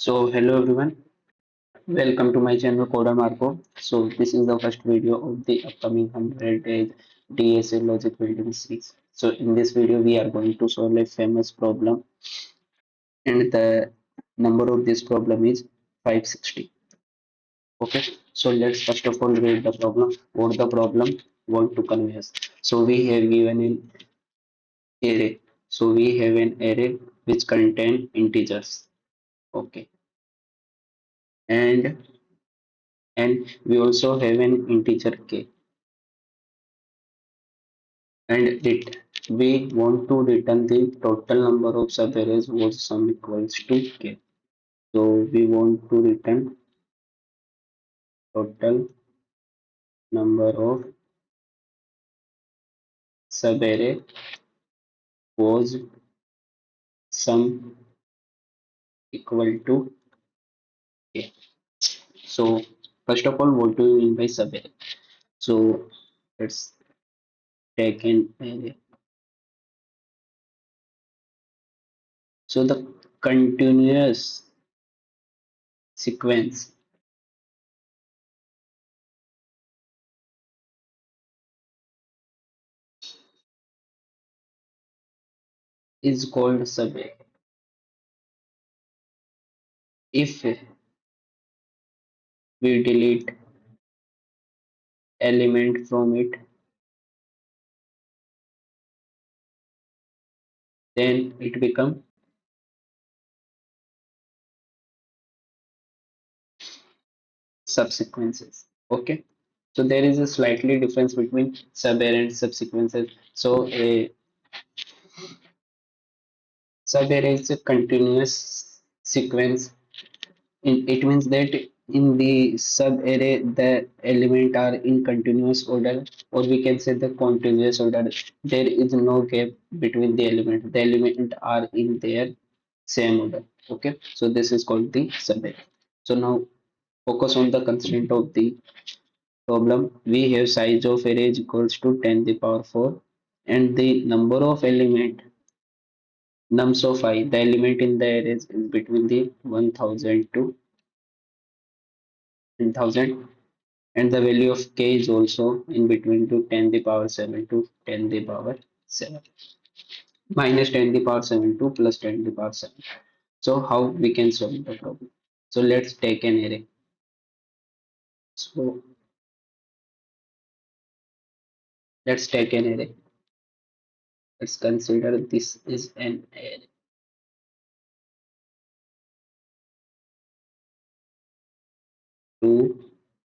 So hello everyone, welcome to my channel Coda Marco. So this is the first video of the upcoming 100 days DSA logic building series. So in this video we are going to solve a famous problem and the number of this problem is 560. Okay, so let's first of all read the problem. What the problem want to convey us. So we have given an array. So we have an array which contain integers. Okay, and we also have an integer k and we want to return the total number of subarrays whose sum equals to k. So we want to return total number of subarray whose sum equal to k. So first of all, what do you mean by subarray? So let's take an array. So the continuous sequence is called subarray. If we delete element from it, then it become subsequences. Okay, so there is a slightly difference between subarray and subsequences. So a subarray is a continuous sequence. It means that in the subarray the element are in continuous order, or we can say the continuous order. There is no gap between the element. The element are in their same order. Okay, so this is called the subarray. So now focus on the constraint of the problem. We have size of array is equals to 10 the power 4 and the number of element nums of I, the element in the array is between the 1000 to 10,000 and the value of k is also in between to 10 the power 7 to 10 the power 7 minus 10 the power 7 to plus 10 the power 7. So how we can solve the problem? So let's take an array. So let's take an array. Let's consider this is an array. 2,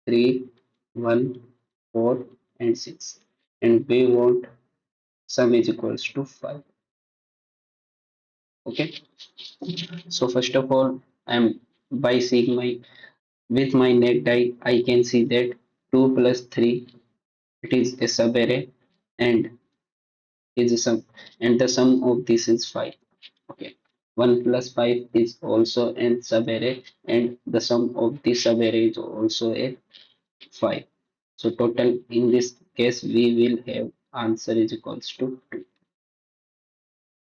3, 1, 4, and 6. And we want sum is equals to 5. Okay. So first of all, I'm by seeing my with my net die, I can see that 2 plus 3 it is a subarray and is a sum and the sum of this is 5. Okay. 1 plus 5 is also an subarray and the sum of this subarray is also a 5. So total in this case we will have answer is equals to 2.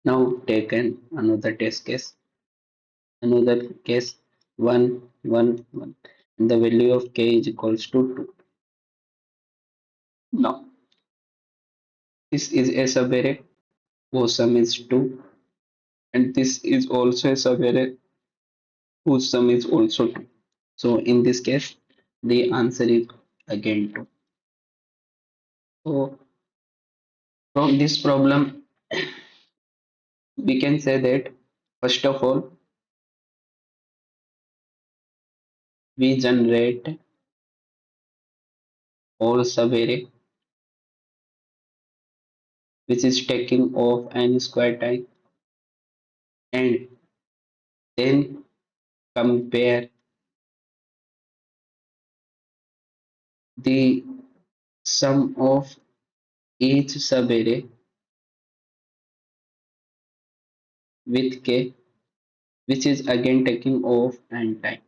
Now take another test case. Another case 1 1 1 and the value of k is equals to 2. Now this is a subarray whose sum is 2 and this is also a subarray whose sum is also 2. So in this case the answer is again 2. So from this problem we can say that first of all we generate all subarray which is taking of n square time and then compare the sum of each subarray with k which is again taking of n time.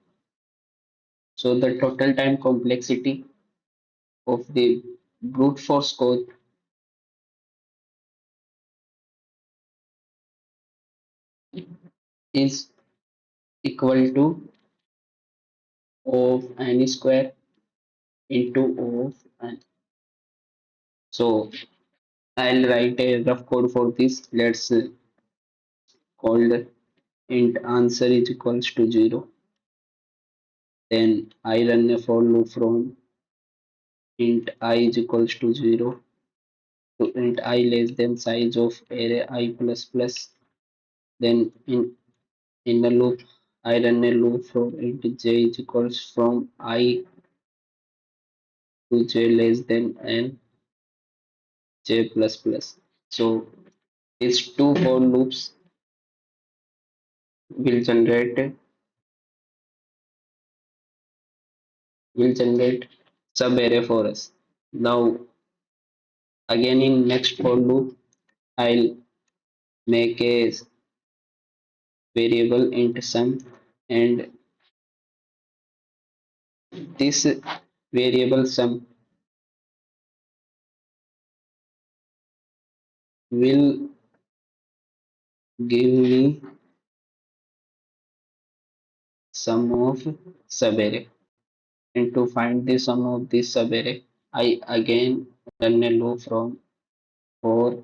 So the total time complexity of the brute force code is equal to of n square into of n. So I'll write a rough code for this. Let's called int answer is equals to 0. Then I run a for loop from int I is equals to 0 to int I less than size of array I plus plus. Then in the loop I run a loop from int j is equals from I to j less than n j plus plus. So these two for loops will generate sub array for us. Now again in next for loop I'll make a variable int sum, and this variable sum will give me sum of subarray, and to find the sum of this subarray I again run a loop from for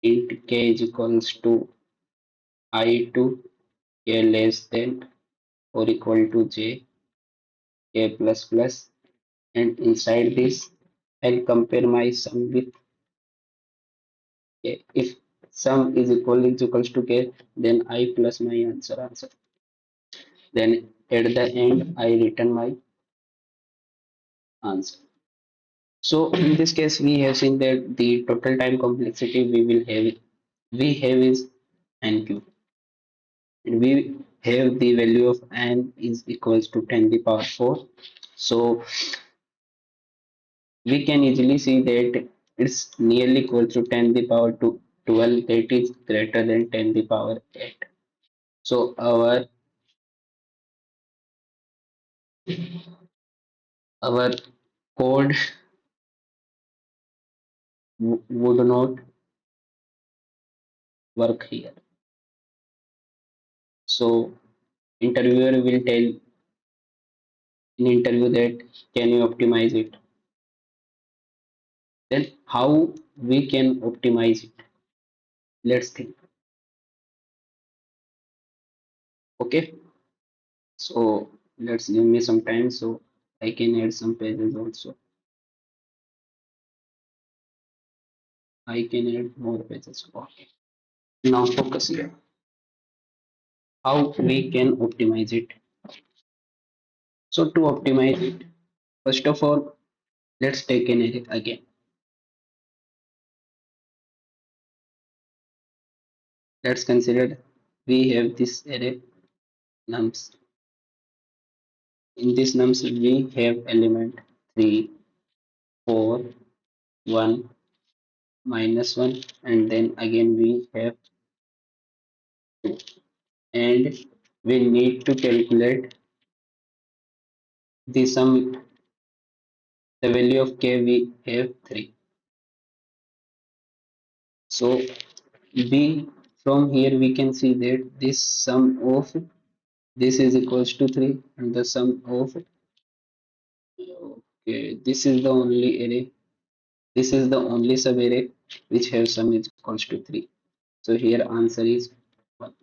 int k is equals to I to k less than or equal to j k plus plus, and inside this I'll compare my sum with k. If sum is equals to k, then I plus my answer. Then at the end I return my answer. So in this case we have seen that the total time complexity we have is n cube, and we have the value of n is equals to 10 the power 4. So we can easily see that it's nearly equal to 10 the power to 12, that is greater than 10 the power 8. So our code would not work here. So interviewer will tell in interview that can you optimize it. Then how we can optimize it? Let's think. Okay, so let's give me some time so I can add some pages also. I can add more pages. Okay, now focus here. How we can optimize it? So to optimize it, first of all, let's take an array again. Let's consider we have this array nums. In this nums we have element 3, 4, 1, -1, and then again we have 2, and we need to calculate the sum, the value of k we have 3. So b from here we can see that this sum of this is equals to 3, and the sum of, okay, this is the only array, this is the only subarray which have sum is equals to 3. So here answer is 1.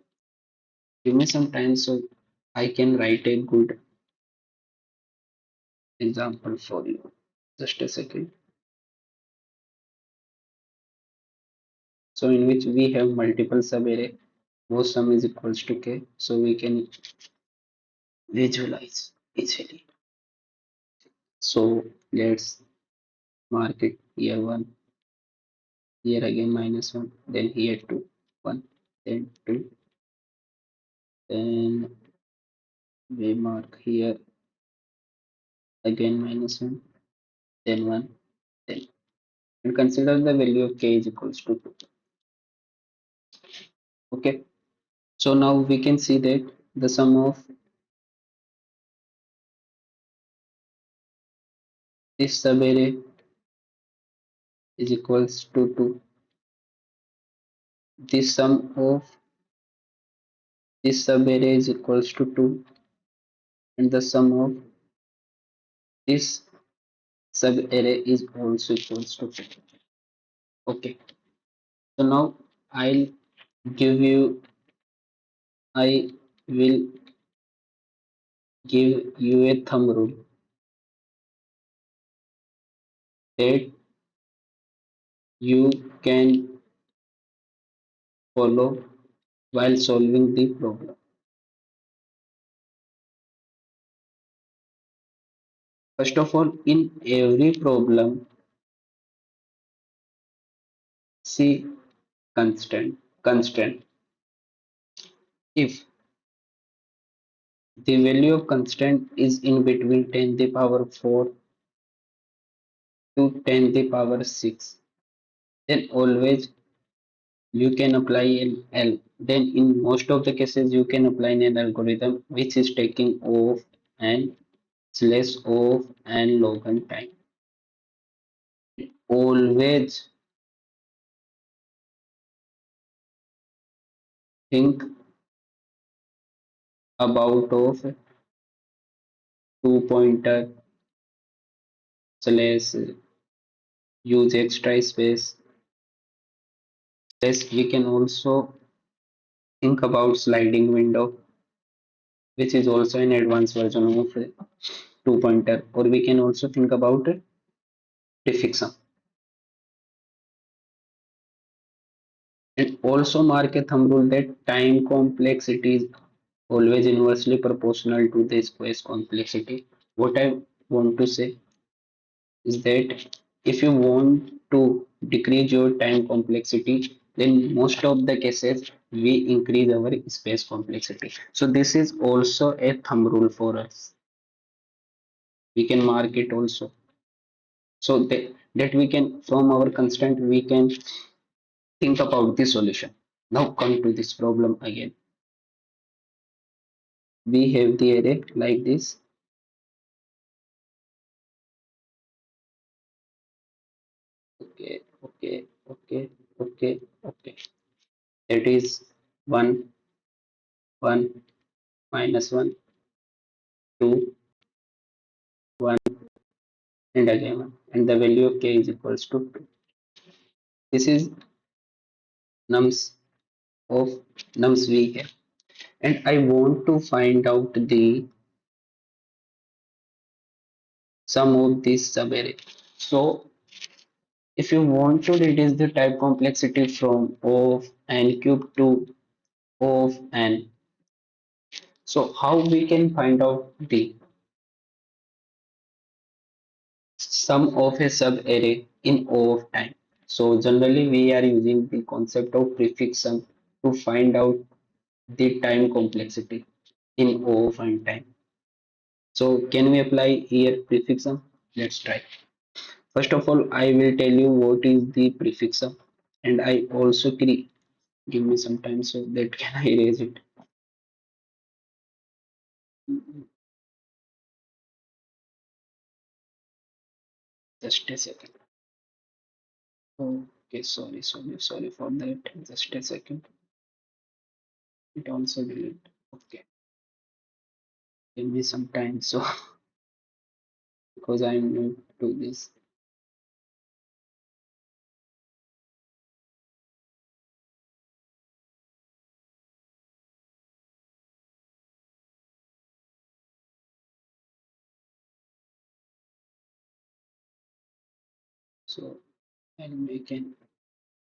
Give me some time so I can write a good example for you. Just a second. So in which we have multiple subarray whose sum is equals to k, so we can visualize easily. So let's mark it here 1, here again -1, then here 2, 1, then 2, then we mark here again -1, then 1, then, and consider the value of k is equals to 2. Okay, so now we can see that the sum of this subarray is equals to 2. This sum of this subarray is equals to 2 and the sum of this subarray is also equals to 2. Okay, so now I'll give you, I will give you a thumb rule that you can follow while solving the problem. First of all, in every problem, see constant. If the value of constant is in between 10 to the power 4 to 10 to the power 6, then always you can apply an L. Then in most of the cases you can apply an algorithm which is taking off and slash off and log on time. Always think about of two pointer slash use extra space. Slash we can also think about sliding window, which is also an advanced version of two pointer, or we can also think about prefixum. And also mark a thumb rule that time complexity is always inversely proportional to the square's complexity. What I want to say is that if you want to decrease your time complexity, then most of the cases we increase our space complexity. So this is also a thumb rule for us. We can mark it also. So that we can, from our constant, we can think about the solution. Now come to this problem again. We have the array like this. Okay, okay, okay, okay, okay. That is 1, 1, minus 1, 2, 1, and again 1. And the value of k is equals to 2. This is nums of nums we have. And I want to find out the sum of this subarray. So if you want to reduce the type complexity from of n cube to of n, so how we can find out the sum of a subarray in O of time? So generally we are using the concept of prefix sum to find out the time complexity in O of n time. So can we apply here prefix sum? Let's try. First of all, I will tell you what is the prefix sum, and I also give me some time so that can I erase it. Just a second. Okay, sorry for that. Just a second. It also delete. Okay, give me some time. So because I'm new to this, so I'll make an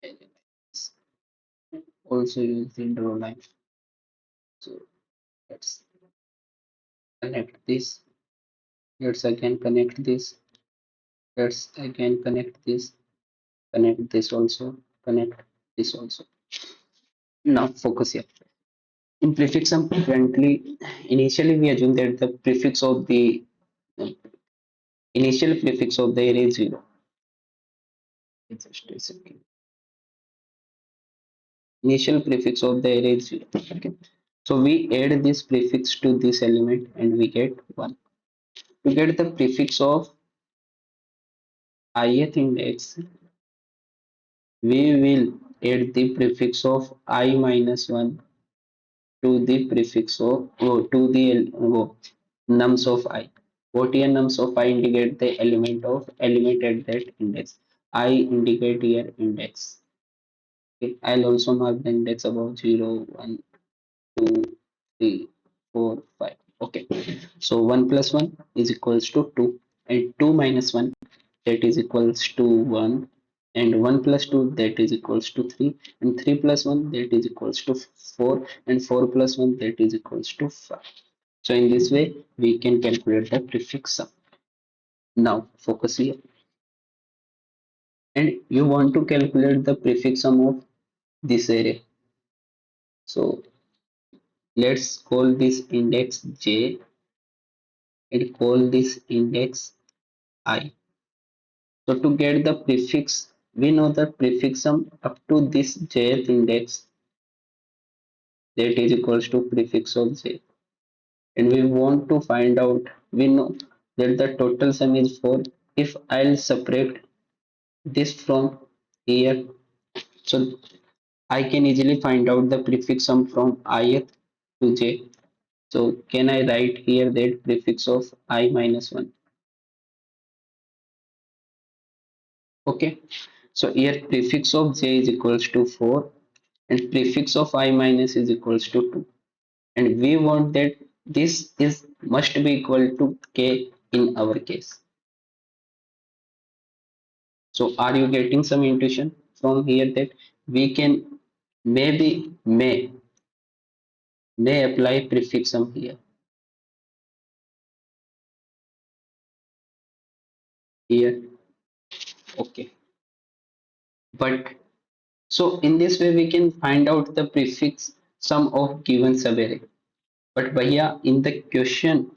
LLS. Also use the draw line. So let's connect this. Let's again connect this. Let's again connect this. Connect this also. Connect this also. Now focus here. In prefix sum, frequently, initially we assume that the prefix of the initial prefix of the array is 0. Just a second. Initial prefix of the array is 0. Okay. So we add this prefix to this element and we get 1. To get the prefix of ith index, we will add the prefix of I minus 1 to the prefix of to the nums of I. What here nums of I indicate the element at that index. I indicate here index. Okay. I'll also mark the index above 0, 1, 2, 3, 4, 5. Okay. So 1 plus 1 is equals to 2 and 2 minus 1 that is equals to 1 and 1 plus 2 that is equals to 3 and 3 plus 1 that is equals to 4 and 4 plus 1 that is equals to 5. So in this way we can calculate the prefix sum. Now focus here and you want to calculate the prefix sum of this array. So let's call this index j and call this index I. So to get the prefix, we know the prefix sum up to this jth index that is equals to prefix of j. And we want to find out, we know that the total sum is 4. If I'll separate this from here, so I can easily find out the prefix sum from ith to j. So can I write here that prefix of I minus 1? Okay. So here prefix of j is equals to 4 and prefix of I minus is equals to 2. And we want that this is must be equal to k in our case. So are you getting some intuition from here that we can maybe may apply prefixum here. Okay. But so in this way we can find out the prefix sum of given subarray. But bhaiya in the question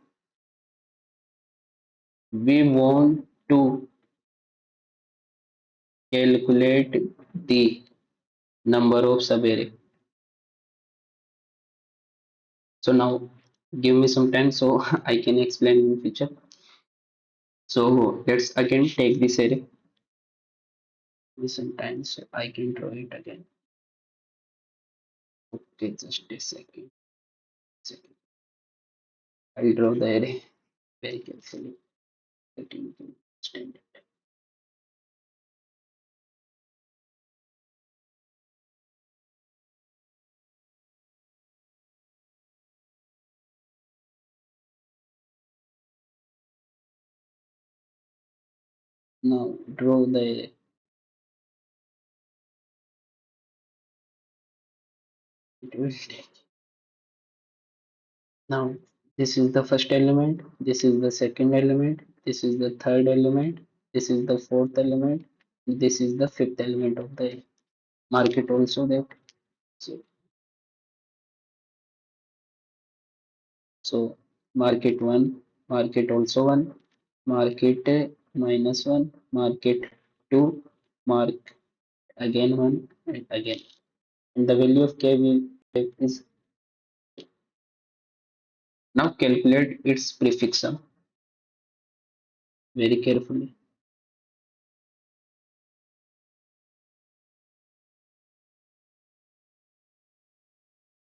we want to calculate the number of subarray. So now give me some time so I can explain in future. So let's again take this array. Give me some time so I can draw it again. Okay, just a second. Second. I'll draw the array very carefully that you can understand it. Now draw the array. It will take. Now this is the first element, this is the second element, this is the third element, this is the fourth element, this is the fifth element of the array. Mark it also that. So, so mark it 1, mark it also 1, mark it minus 1, mark it 2, mark again 1 and again. And the value of k will is now calculate its prefix sum very carefully.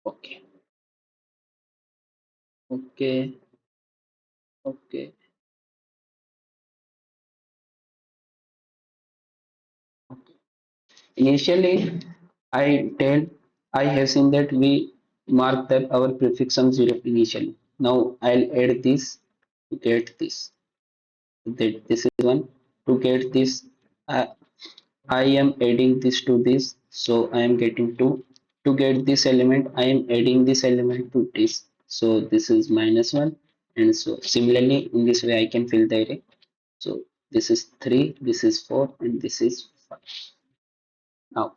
Okay, okay, okay, okay. Initially, I have seen that we mark that our prefix sum 0 initially. Now I'll add this to get this. That this is one to get this. Uh, I am adding this to this, so I am getting 2. To get this element, I am adding this element to this. So this is minus 1. And so similarly, in this way, I can fill the array. So this is 3, this is 4, and this is 5. Now,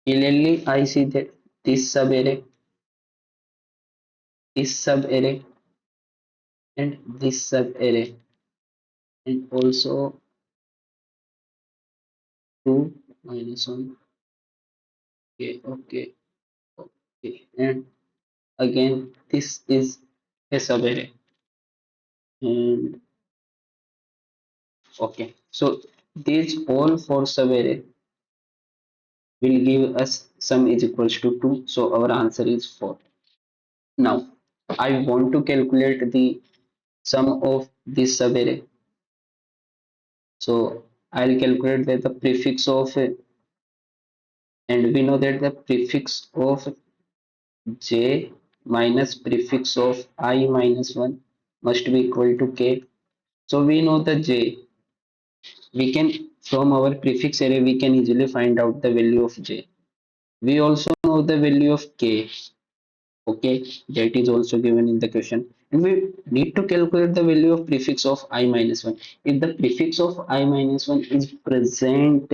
clearly, I see that this subarray, this subarray, and this subarray, and also 2 minus 1. Okay, okay, okay. And again, this is a subarray. And okay, so these all four subarray will give us sum is equals to 2. So our answer is 4. Now I want to calculate the sum of this subarray. So I'll calculate that the prefix of and we know that the prefix of j minus prefix of I minus 1 must be equal to k. So we know the j. We can from our prefix array we can easily find out the value of j. We also know the value of k. Okay, that is also given in the question. And we need to calculate the value of prefix of I minus 1. If the prefix of I minus 1 is present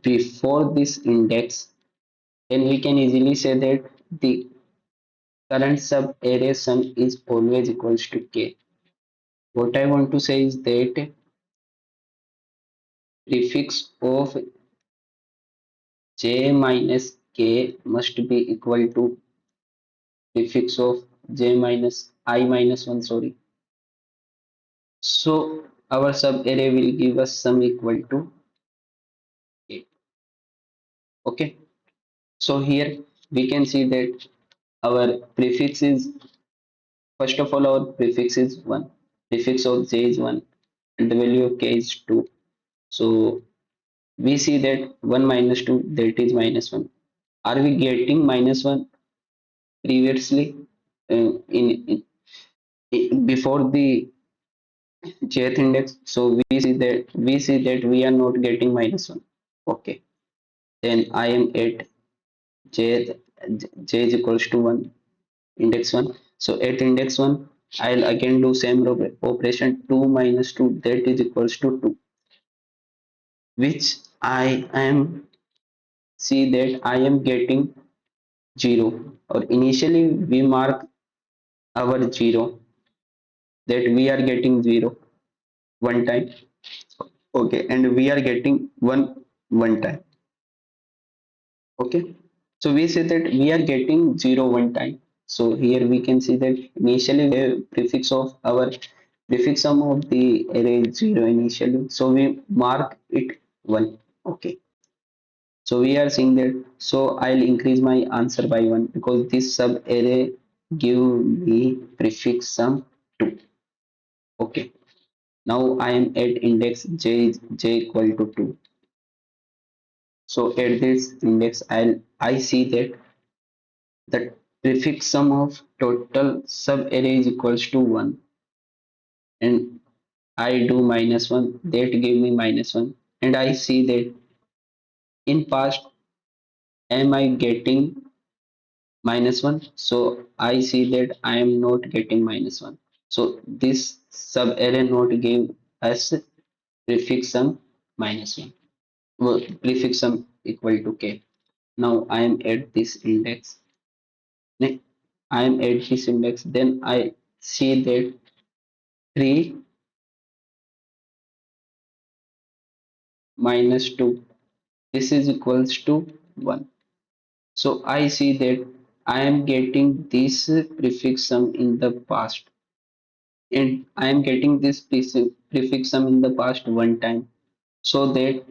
before this index, then we can easily say that the current sub array sum is always equals to k. What I want to say is that prefix of j minus k must be equal to prefix of j minus I minus 1, sorry. So our sub array will give us sum equal to k. Okay. So here we can see that our prefix is, first of all, our prefix is 1. Prefix of j is 1 and the value of k is 2. So we see that 1 minus 2, that is minus 1. Are we getting minus 1 previously before the jth index? So we see that we are not getting minus 1. Okay. Then I am at j j is equals to 1, index 1. So at index 1, I'll again do same operation. 2 minus 2, that is equals to 2, which I am see that I am getting 0, or initially we mark our 0, that we are getting 0 one time. Okay, and we are getting 1 one time. Okay, so we say that we are getting 0 one time. So here we can see that initially the prefix of our prefix sum of the array is 0 initially, so we mark it 1. Okay, so we are seeing that, so I'll increase my answer by 1 because this sub array give me prefix sum 2. Okay, now I am at index j equal to 2. So at this index I see that the prefix sum of total sub array is equals to 1, and I do minus 1, that give me minus 1, and I see that in past am I getting minus 1? So I see that I am not getting minus 1. So this sub array not give us prefix sum minus 1. Well, prefix sum equal to k. Now I am at this index. I am at this index. Then I see that 3 minus 2. This is equals to 1. So I see that I am getting this prefix sum in the past, and I am getting this prefix sum in the past one time. So that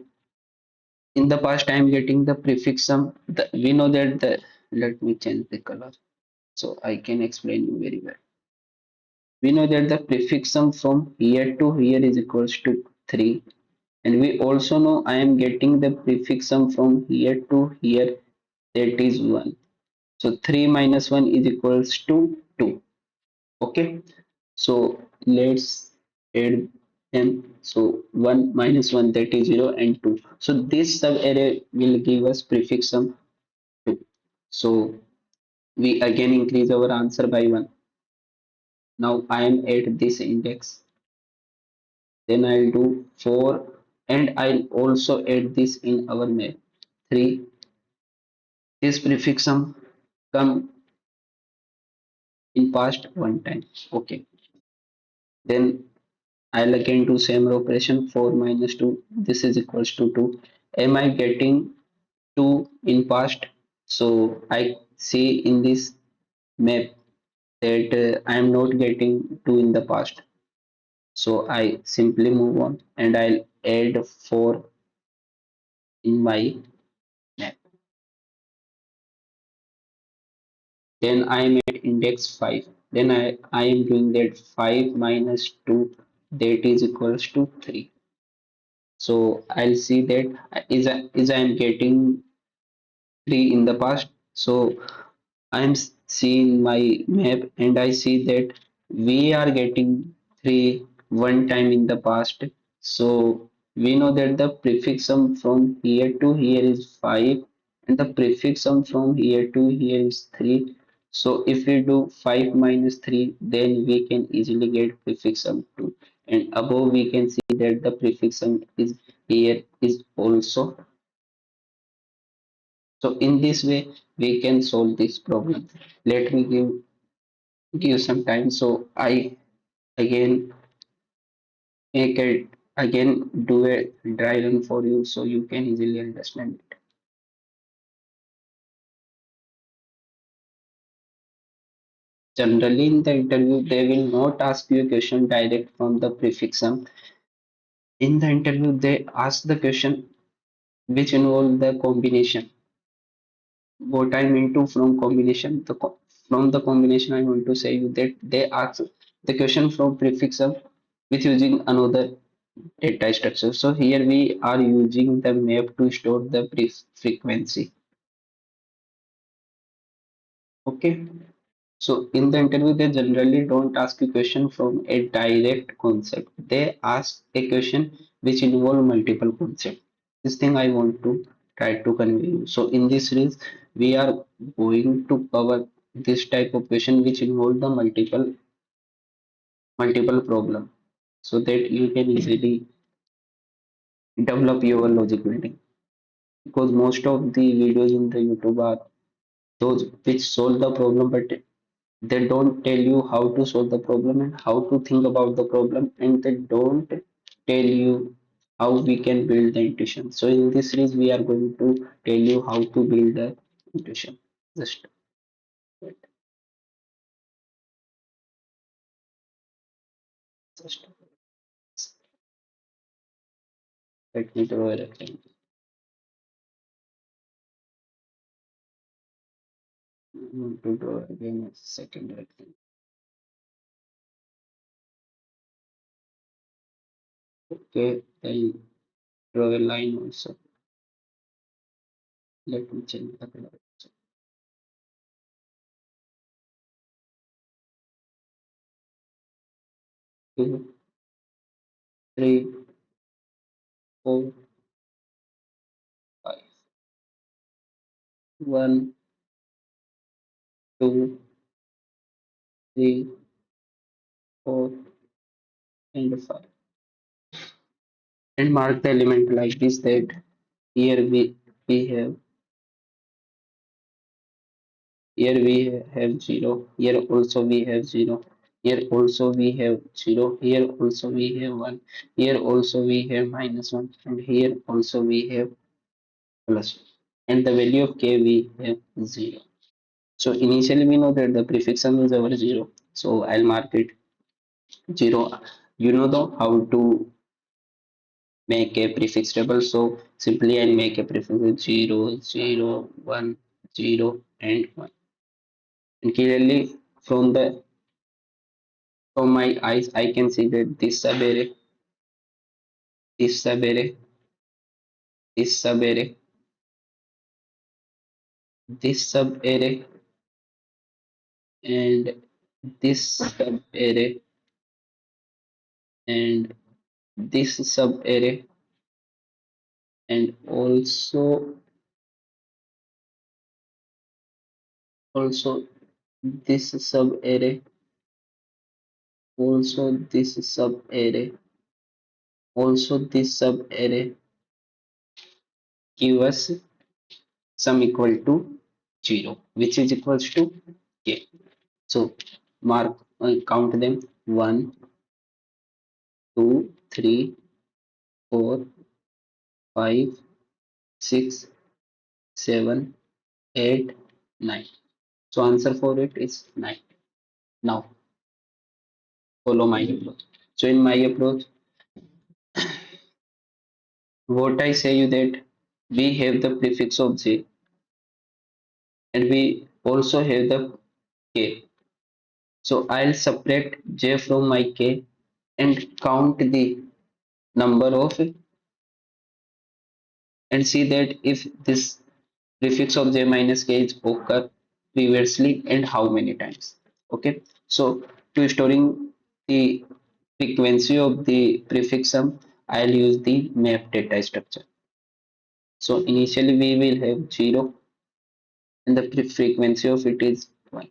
in the past I am getting the prefix sum. We know that let me change the color so I can explain you very well. We know that the prefix sum from here to here is equals to 3, and we also know I am getting the prefix sum from here to here, that is 1. So 3 minus 1 is equals to 2. Okay, so let's add them. So 1 minus 1, that is 0, and 2. So this sub array will give us prefix sum 2. So we again increase our answer by 1. Now I am at this index. Then I'll do 4, and I'll also add this in our map. 3. This prefix sum come in past one time. Okay. Then I'll again do same operation. 4 minus 2, this is equals to 2. Am I getting 2 in past? So I see in this map that I am not getting 2 in the past. So I simply move on and I'll add 4 in my map. Then I am at index 5. Then I am doing that 5 minus 2, that is equals to 3. So I'll see that is I am getting 3 in the past. So I'm seeing my map and I see that we are getting 3 one time in the past. So we know that the prefix sum from here to here is 5 and the prefix sum from here to here is 3. So if we do 5 minus 3, then we can easily get prefix sum 2. And above we can see that the prefix sum is here is also. So in this way, we can solve this problem. Let me give some time. So I again make it again do a dry run for you so you can easily understand it. Generally in the interview, they will not ask you a question direct from the prefixum. In the interview, they ask the question which involve the combination. What I mean to from combination, from the combination I want to say you that they ask the question from prefixum with using another data structure. So here we are using the map to store the frequency. Okay. So in the interview, they generally don't ask a question from a direct concept. They ask a question which involve multiple concepts. This thing I want to try to convey you. So in this series, we are going to cover this type of question which involve the multiple problem so that you can easily develop your logic building. Because most of the videos in the YouTube are those which solve the problem, but they don't tell you how to solve the problem and how to think about the problem, and they don't tell you how we can build the intuition. So in this series, we are going to tell you how to build the intuition. Just wait, just let me draw a rectangle. I want to draw again a second rectangle. Okay, I'll draw a line also. Let me change the color. So, 2, 3, 4, 5. 1, 2, 3, 4, and 5. And mark the element like this that here we have here we have 0, here also we have 0, here also we have 0, here also we have 1, here also we have minus 1, and here also we have plus 1, and the value of k we have 0. So initially we know that the prefix sum is our 0, so I'll mark it 0. You know though how to make a prefix table. So simply I'll make a prefix with 0, 0, 1, 0, and 1. And clearly from my eyes I can see that this subarray, this subarray, this subarray, this subarray, and this subarray, and this subarray, and also this subarray, also this subarray, also this subarray give us sum equal to 0, which is equals to k. So mark count them 1, 2, 3, 4, 5, 6, 7, 8, 9. So answer for it is 9. Now follow my approach. So in my approach, what I say you that we have the prefix of j and we also have the k. So I'll subtract j from my k and count the number of and see that if this prefix of j minus k is occur previously and how many times. Okay, so to storing the frequency of the prefix sum, I'll use the map data structure. So initially we will have 0 and the frequency of it is 1.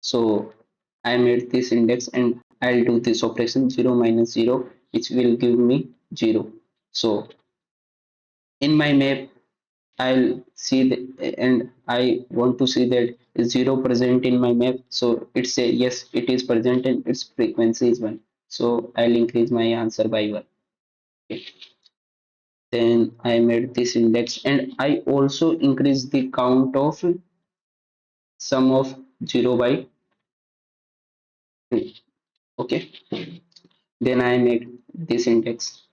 So I made this index and I'll do this operation 0 minus 0 which will give me 0. So in my map I'll see the, and I want to see that is 0 present in my map. So it say yes, it is present and its frequency is 1. So I'll increase my answer by 1. Okay. Then I made this index and I also increase the count of sum of 0 by 2. Okay. Then I make this index.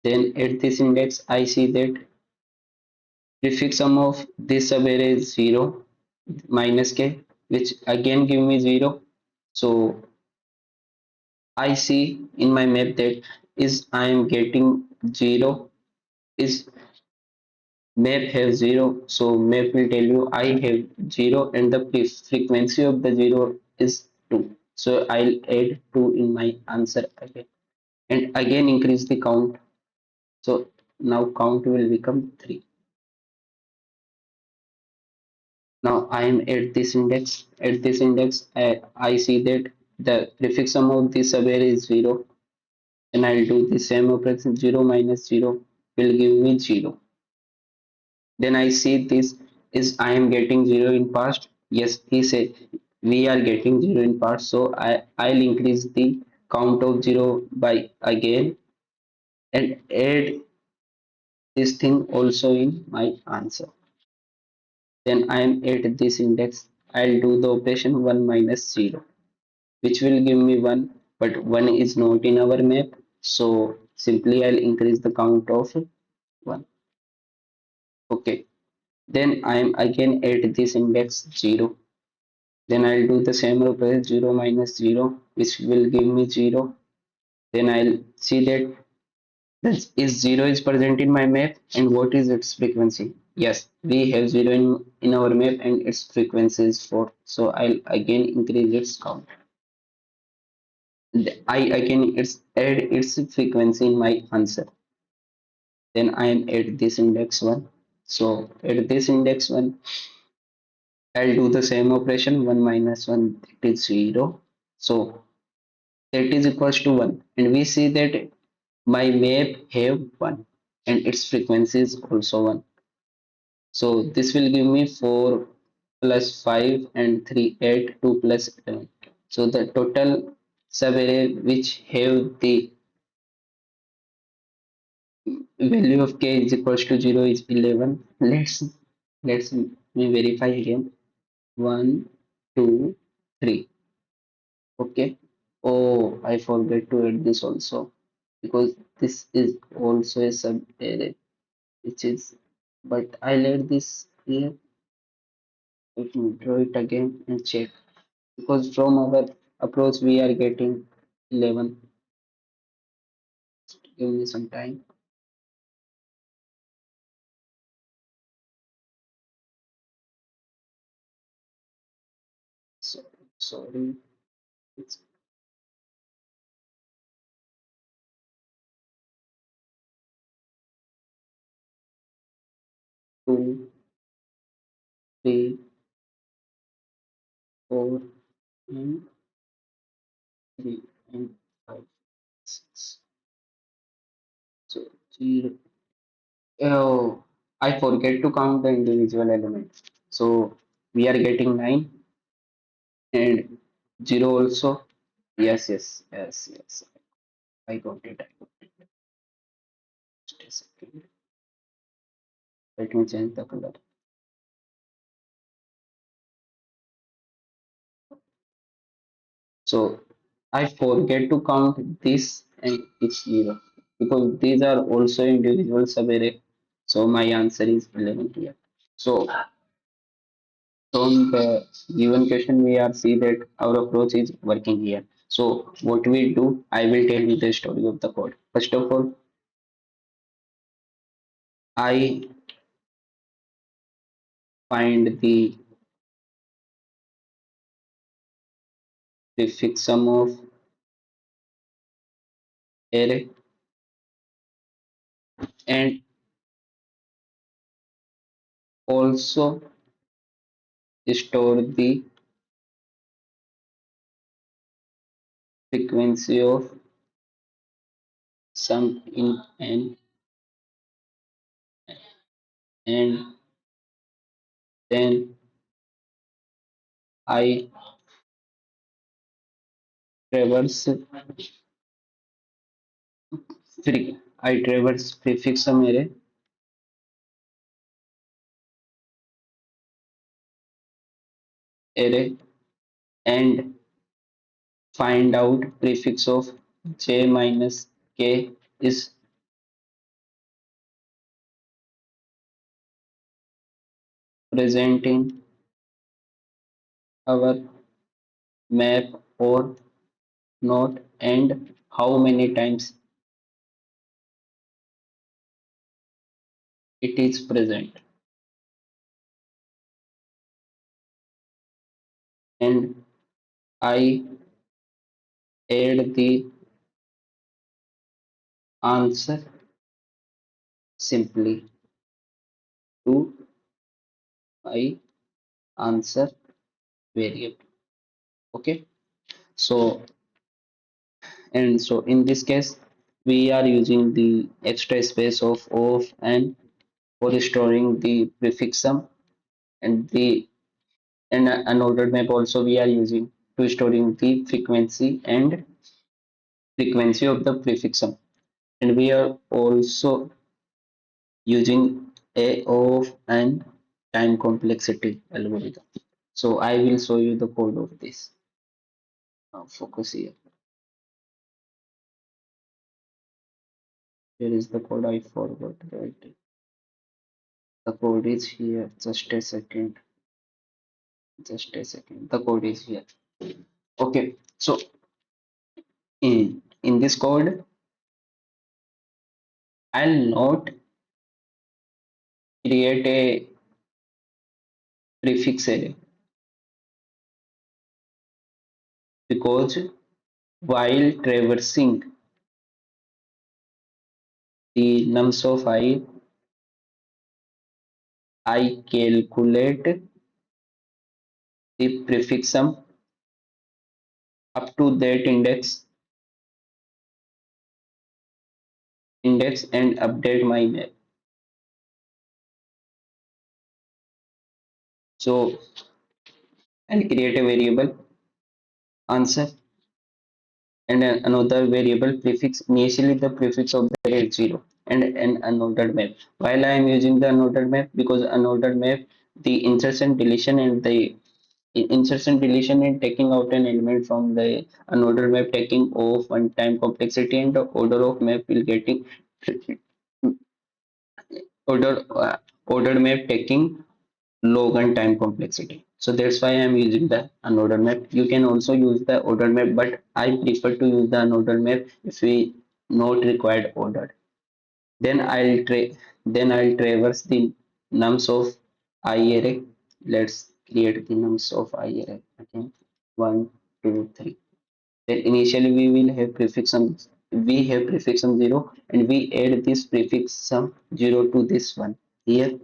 Then at this index I see that prefix sum of this subarray is 0 minus k which again give me 0. So I see in my map that is I am getting 0 is map have 0, so map will tell you I have 0 and the frequency of the 0 is 2. So I'll add 2 in my answer again and again increase the count. So now count will become 3. Now I am at this index. At this index, I see that the prefix sum of this array is 0 and I'll do the same operation 0 minus 0 will give me 0. Then I see this is I am getting 0 in past. Yes, he said we are getting 0 in past. So I'll increase the count of 0 by again and add this thing also in my answer. Then I am at this index. I'll do the operation 1 minus 0 which will give me 1, but 1 is not in our map. So simply I'll increase the count of 1. Okay. Then I am again at this index 0. Then I'll do the same operation 0 minus 0 which will give me 0. Then I'll see that this is 0 is present in my map and what is its frequency. Yes, we have 0 in our map and its frequency is 4. So I'll again increase its count. I can add its frequency in my answer. Then I am at this index 1. So at this index 1, I'll do the same operation 1 minus 1 it is 0. So that is equals to 1 and we see that my map have 1 and its frequency is also 1. So this will give me 4 plus 5 and 3 8 2 plus 11. So the total subarray which have the value of k is equals to 0 is 11. Let's me verify again. 1 2 3. Okay. Oh, I forget to add this also because this is also a sub array which is, but I'll add this here. Let me draw it again and check because from our approach we are getting 11. Give me some time. So sorry, it's 2 3 4 and 3 and 5 6. So 0. Oh, I forget to count the individual elements. So we are getting 9 and 0 also. Yes, yes, yes, yes. I got it. I got it. Just a second. Let me change the color. So I forget to count this and it's 0 because these are also individual subarray. So my answer is 11 here. So from the given question, we are see that our approach is working here. So what we do, I will tell you the story of the code. First of all, I find the prefix sum of array and also store the frequency of sum in n, and then I traverse I traverse prefix sum array and find out prefix of j minus k is present in our map or not, and how many times it is present, and I add the answer simply to my answer variable. Okay, so so in this case we are using the extra space of and for storing the prefix sum, and the and unordered map also we are using to storing the frequency of the prefix sum, and we are also using a of and time complexity algorithm. So I will show you the code of this. Now focus here. Here is the code. I forgot that the code is here. Just a second. Just a second. The code is here. Okay. So in this code, I'll not create a prefix array because while traversing the nums of I calculate the prefix sum up to that index and update my map. So and create a variable answer and another variable prefix. Initially the prefix of the array is 0 and an unordered map. While I am using the unordered map, because unordered map, the insertion deletion and taking out an element from the unordered map, taking off one time complexity, and the order of map will getting order ordered map taking log and time complexity. So that's why I'm using the unordered map. You can also use the ordered map, but I prefer to use the unordered map if we not required ordered. Then I'll traverse the nums of I array. Let's create the nums of I array again. 1, 2, 3. Then initially we have prefix sum 0, and we add this prefix sum 0 to this one here,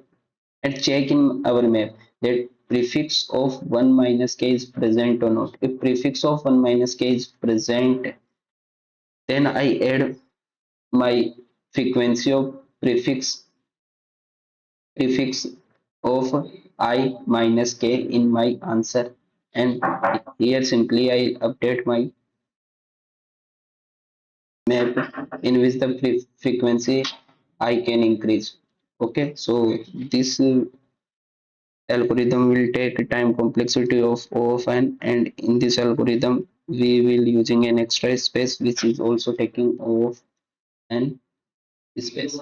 and check in our map that prefix of 1 minus k is present or not. If prefix of 1 minus k is present, then I add my frequency of prefix of I minus k in my answer, and here simply I update my map in which the frequency I can increase. Okay, so this algorithm will take time complexity of O of n, and in this algorithm we will using an extra space which is also taking O of n space.